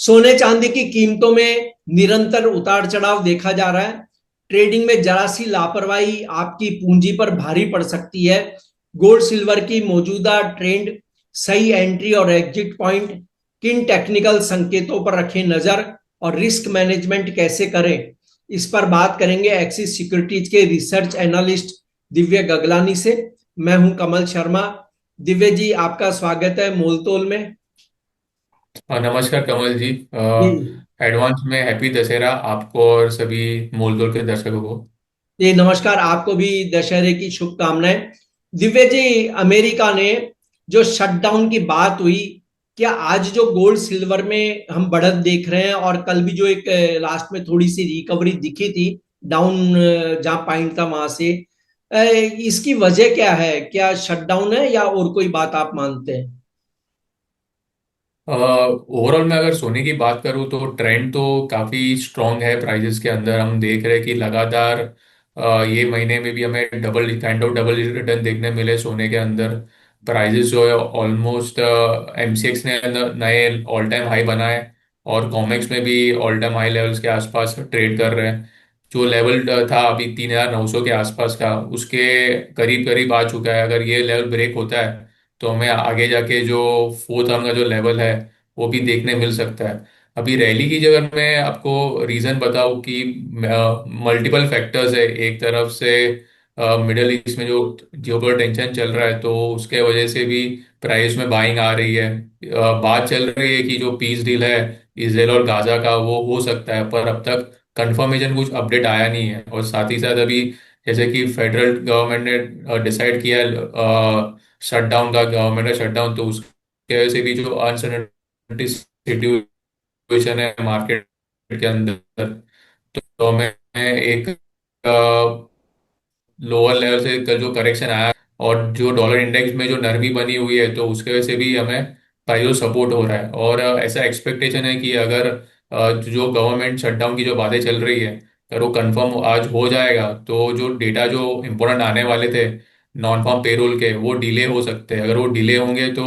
सोने चांदी की कीमतों में निरंतर उतार चढ़ाव देखा जा रहा है। ट्रेडिंग में जरा सी लापरवाही आपकी पूंजी पर भारी पड़ सकती है। गोल्ड सिल्वर की मौजूदा ट्रेंड, सही एंट्री और एग्जिट पॉइंट, किन टेक्निकल संकेतों पर रखें नजर और रिस्क मैनेजमेंट कैसे करें, इस पर बात करेंगे एक्सिस सिक्योरिटीज के रिसर्च एनालिस्ट दिव्य गगलानी से। मैं हूं कमल शर्मा। दिव्य जी, आपका स्वागत है मोलतोल में। नमस्कार कमल जी। जी एडवांस में हैप्पी दशहरा आपको और सभी मूलदुल के दर्शकों को। जी, नमस्कार। आपको भी दशहरे की शुभकामनाएं। दिव्य जी, अमेरिका ने जो शटडाउन की बात हुई, क्या आज जो गोल्ड सिल्वर में हम बढ़त देख रहे हैं और कल भी जो एक लास्ट में थोड़ी सी रिकवरी दिखी थी, डाउन जहां पॉइंट था वहां से, इसकी वजह क्या है? क्या शटडाउन है या और कोई बात आप मानते हैं? ओवरऑल मैं अगर सोने की बात करूं तो ट्रेंड तो काफी स्ट्रांग है। प्राइजेस के अंदर हम देख रहे हैं कि लगातार ये महीने में भी हमें डबल रिटर्न देखने मिले सोने के अंदर। प्राइजेस जो है ऑलमोस्ट एमसीएक्स ने नए ऑल टाइम हाई बनाए और कॉमेक्स में भी ऑल टाइम हाई लेवल्स के आसपास ट्रेड कर रहे हैं। जो लेवल था अभी 3,900 के आसपास का, उसके करीब करीब आ चुका है। अगर ये लेवल ब्रेक होता है तो हमें आगे जाके जो फोर्थ आर्म का जो लेवल है वो भी देखने मिल सकता है। अभी रैली की जगह मैं आपको रीजन बताऊं कि मल्टीपल फैक्टर्स है। एक तरफ से मिडल ईस्ट में जो जियोपॉलिटिकल टेंशन चल रहा है तो उसके वजह से भी प्राइस में बाइंग आ रही है। बात चल रही है कि जो पीस डील है इसराइल और गाजा का वो हो सकता है, पर अब तक कंफर्मेशन कुछ अपडेट आया नहीं है। और साथ ही साथ अभी जैसे कि फेडरल गवर्नमेंट ने डिसाइड किया है शटडाउन का, गवर्नमेंट का शटडाउन, तो उसके वजह से भी जो अनसर्टेनिटी सिचुएशन है मार्केट के अंदर, तो हमें एक लोअर लेवल से जो करेक्शन आया और जो डॉलर इंडेक्स में जो नरमी बनी हुई है तो उसके वजह से भी हमें प्राइस सपोर्ट हो रहा है। और ऐसा एक्सपेक्टेशन है कि अगर जो गवर्नमेंट शटडाउन की जो बातें चल रही है अगर वो कंफर्म आज हो जाएगा तो जो डेटा जो इम्पोर्टेंट आने वाले थे नॉन फार्म पेरोल के वो डिले हो सकते हैं। अगर वो डिले होंगे तो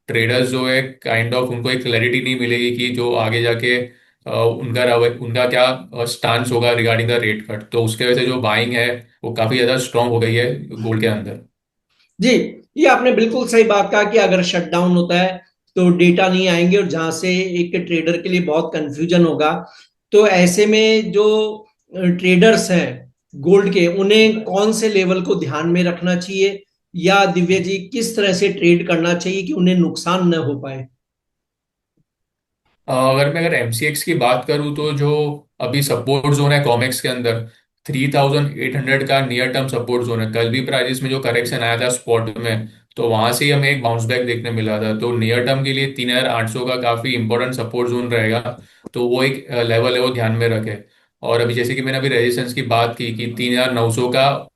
ट्रेडर्स जो है काइंड ऑफ उनको एक क्लैरिटी नहीं मिलेगी कि जो आगे जाके उनका क्या स्टांस होगा रिगार्डिंग द रेट कट। तो उसके वजह से जो बाइंग है वो काफी ज्यादा स्ट्रांग हो गई है गोल्ड के अंदर। जी, ये आपने बिल्कुल सही बात कहा कि अगर शटडाउन होता है तो डेटा नहीं आएंगे और जहां से एक ट्रेडर के लिए बहुत कंफ्यूजन होगा। तो ऐसे में जो ट्रेडर्स हैं गोल्ड के, उन्हें कौन से लेवल को ध्यान में रखना चाहिए, या दिव्या जी किस तरह से ट्रेड करना चाहिए कि उन्हें नुकसान न हो पाए? अगर एमसीएक्स की बात करूं तो जो अभी सपोर्ट जोन है कॉमेक्स के अंदर 3,800 का नियर टर्म सपोर्ट जोन है। कल भी प्राइजेस में जो करेक्शन आया था स्पॉट में तो वहां से ही हमें एक बाउंस बैक देखने मिला था। तो नियर टर्म के लिए 3,800 का काफी इंपॉर्टेंट सपोर्ट जोन रहेगा। तो वो एक लेवल है, वो ध्यान में रखे। और अभी जैसे कि मैंने अभी रेजिस्टेंस की बात की कि 3,900 का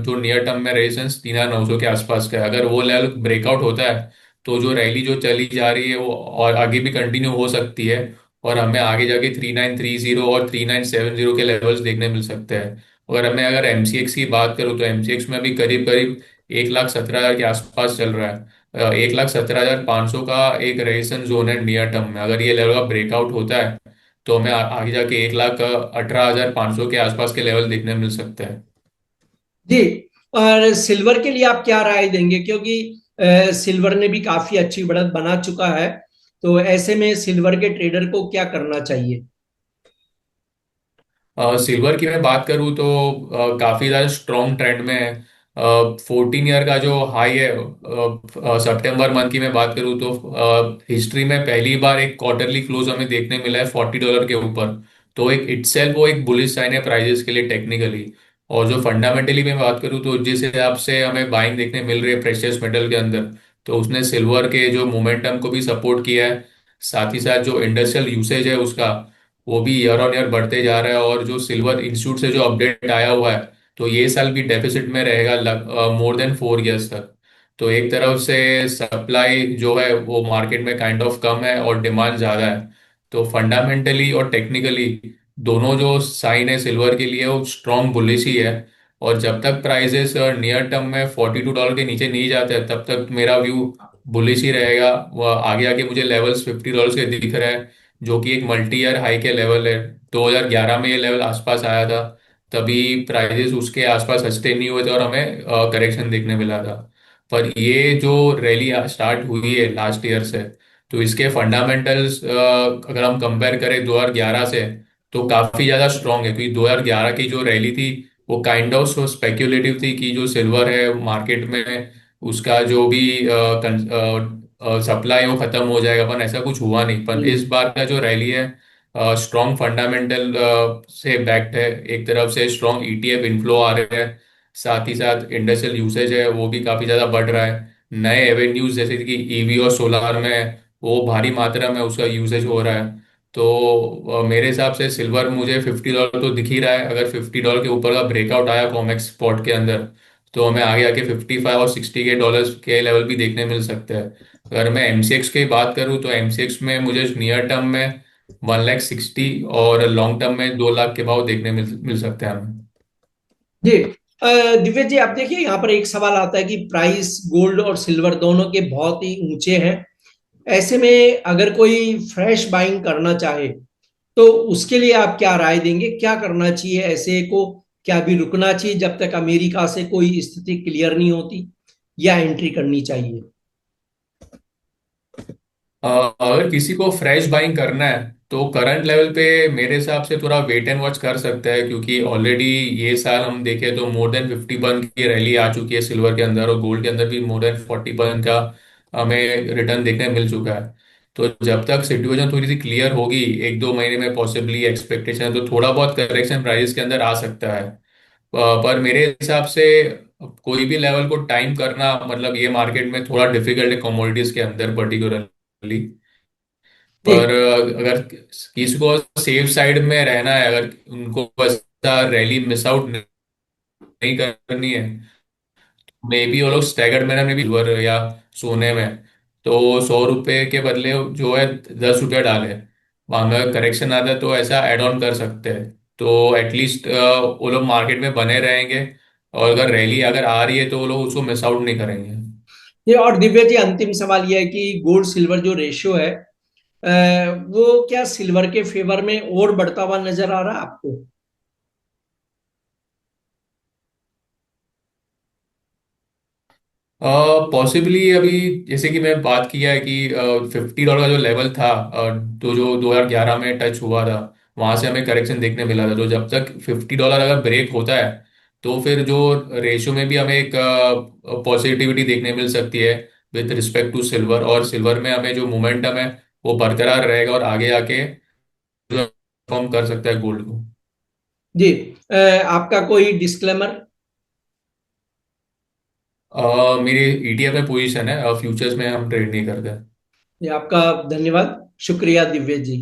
जो नियर टर्म में रेजिस्टेंस 3,900 के आसपास का है, अगर वो लेवल ब्रेकआउट होता है तो जो रैली जो चली जा रही है वो और आगे भी कंटिन्यू हो सकती है। और हमें आगे जाके 3,930 और 3,970 के लेवल्स देखने मिल सकते हैं। अगर एमसीएक्स की बात करूँ तो एमसीएक्स में भी करीब करीब 1,17,000 के आसपास चल रहा है। 1,17,500 का एक रेजिस्टेंस जोन है नियर टर्म में। अगर ये लेवल का ब्रेकआउट होता है तो हमें आगे जाके 1,18,500 के आसपास के लेवल देखने मिल सकते हैं। जी, और सिल्वर के लिए आप क्या राय देंगे? क्योंकि सिल्वर ने भी काफी अच्छी बढ़त बना चुका है। तो ऐसे में सिल्वर के ट्रेडर को क्या करना चाहिए? सिल्वर की मैं बात करूं तो काफी ज्यादा स्ट्रॉन्ग ट्रेंड में है। 14 ईयर का जो हाई है सितंबर मंथ की मैं बात करूं तो हिस्ट्री में पहली बार एक क्वार्टरली क्लोज हमें देखने मिला है $40 के ऊपर। तो एक इटसेल्फ वो एक बुलिश साइन है प्राइजेस के लिए टेक्निकली। और जो फंडामेंटली मैं बात करूं तो जिस हिसाब से हमें बाइंग देखने मिल रही है प्रेशियस मेटल के अंदर, तो उसने सिल्वर के जो मोमेंटम को भी सपोर्ट किया है। साथ ही साथ जो इंडस्ट्रियल यूसेज है उसका वो भी ईयर ऑन ईयर बढ़ते जा रहा है। और जो सिल्वर इंस्टीट्यूट से जो अपडेट आया हुआ है तो ये साल भी डेफिसिट में रहेगा मोर देन 4 इयर्स तक। तो एक तरफ से सप्लाई जो है वो मार्केट में काइंड ऑफ कम है और डिमांड ज्यादा है। तो फंडामेंटली और टेक्निकली दोनों जो साइन है सिल्वर के लिए वो स्ट्रॉन्ग बुलिश ही है। और जब तक प्राइजेस नियर टर्म में $42 के नीचे नहीं जाते तब तक मेरा व्यू बुलिश ही रहेगा। वो आगे आगे मुझे लेवल्स $50 के दिख रहे हैं जो कि एक मल्टी ईयर हाई के लेवल है। 2011 में ये लेवल आसपास आया था, तभी प्राइजेस उसके आसपास सस्टेन नहीं हुए थे और हमें करेक्शन देखने मिला था। पर ये जो रैली स्टार्ट हुई है लास्ट ईयर से, तो इसके फंडामेंटल्स अगर हम कंपेयर करें 2011 से, तो काफी ज्यादा स्ट्रांग है। क्योंकि 2011 की जो रैली थी वो काइंड ऑफ स्पेक्यूलेटिव थी कि जो सिल्वर है मार्केट में उसका जो भी सप्लाई है वो खत्म हो जाएगा, पर ऐसा कुछ हुआ नहीं। पर जी इस बार का जो रैली है स्ट्रॉन्ग फंडामेंटल से बैक्ड है। एक तरफ से स्ट्रॉन्ग ईटीएफ इनफ्लो आ रहे हैं, साथ ही साथ इंडस्ट्रियल यूसेज है वो भी काफी ज्यादा बढ़ रहा है। नए एवेन्यूज जैसे कि ईवी और सोलार में वो भारी मात्रा में उसका यूसेज हो रहा है। तो मेरे हिसाब से सिल्वर मुझे $50 तो दिख ही रहा है। अगर $50 के ऊपर का ब्रेकआउट आया कॉमेक्स स्पॉट के अंदर, तो हमें आगे आके 55 और 60 के डॉलर्स के लेवल भी देखने मिल सकते हैं। अगर मैं एमसीएक्स की बात करूं तो एमसीएक्स में मुझे नियर टर्म में 1,60,000 और लॉन्ग टर्म में 2 लाख के भाव देखने मिल सकते हैं हमें। जी दिव्य जी, आप देखिए यहाँ पर एक सवाल आता है कि प्राइस गोल्ड और सिल्वर दोनों के बहुत ही ऊंचे हैं। ऐसे में अगर कोई फ्रेश बाइंग करना चाहे तो उसके लिए आप क्या राय देंगे? क्या करना चाहिए ऐसे को? क्या अभी रुकना चाहिए जब तक अमेरिका से कोई स्थिति क्लियर नहीं होती, या एंट्री करनी चाहिए? अगर किसी को फ्रेश बाइंग करना है तो करंट लेवल पे मेरे हिसाब से थोड़ा वेट एंड वॉच कर सकता है। क्योंकि ऑलरेडी ये साल हम देखें तो मोर देन 50% की रैली आ चुकी है सिल्वर के अंदर, और गोल्ड के अंदर भी मोर देन 40% का हमें रिटर्न देखने मिल चुका है। तो जब तक सिचुएशन थोड़ी सी क्लियर होगी, 1-2 महीने में पॉसिबली एक्सपेक्टेशन है, तो थोड़ा बहुत करेक्शन प्राइस के अंदर आ सकता है। पर मेरे हिसाब से कोई भी लेवल को टाइम करना, मतलब ये मार्केट में थोड़ा डिफिकल्ट है कमोडिटीज के अंदर पर्टिकुलरली। जी पर अगर किसी को सेफ साइड में रहना है, अगर उनको ऐसा रैली मिस आउट नहीं करनी है, मे बी वो लोग स्टैगर्ड मैनर में भी सिल्वर या सोने में, तो $100 के बदले जो है $10 डाले, वहां में करेक्शन आता है तो ऐसा एड ऑन कर सकते हैं। तो एटलीस्ट वो लोग मार्केट में बने रहेंगे, और अगर रैली अगर आ रही है तो वो लोग उसको मिस आउट नहीं करेंगे। ये, और दिव्या जी अंतिम सवाल यह है कि गोल्ड सिल्वर जो रेशियो है वो क्या सिल्वर के फेवर में और बढ़ता हुआ नजर आ रहा है आपको? पॉसिबली अभी जैसे कि मैं बात किया है कि $50 का जो लेवल था, तो जो 2011 में टच हुआ था, वहां से हमें करेक्शन देखने मिला था। तो जब तक $50 अगर ब्रेक होता है, तो फिर जो रेशियो में भी हमें एक पॉजिटिविटी देखने मिल सकती है विद रिस्पेक्ट टू सिल्वर। और सिल्वर में हमें जो मोमेंटम है वो बरकरार रहेगा और आगे आके परफॉर्म कर सकता है गोल्ड को। जी आपका कोई डिस्क्लेमर? मेरी ईटीएफ में पोजीशन है, फ्यूचर्स में हम ट्रेड नहीं करते। आपका धन्यवाद, शुक्रिया दिव्य जी।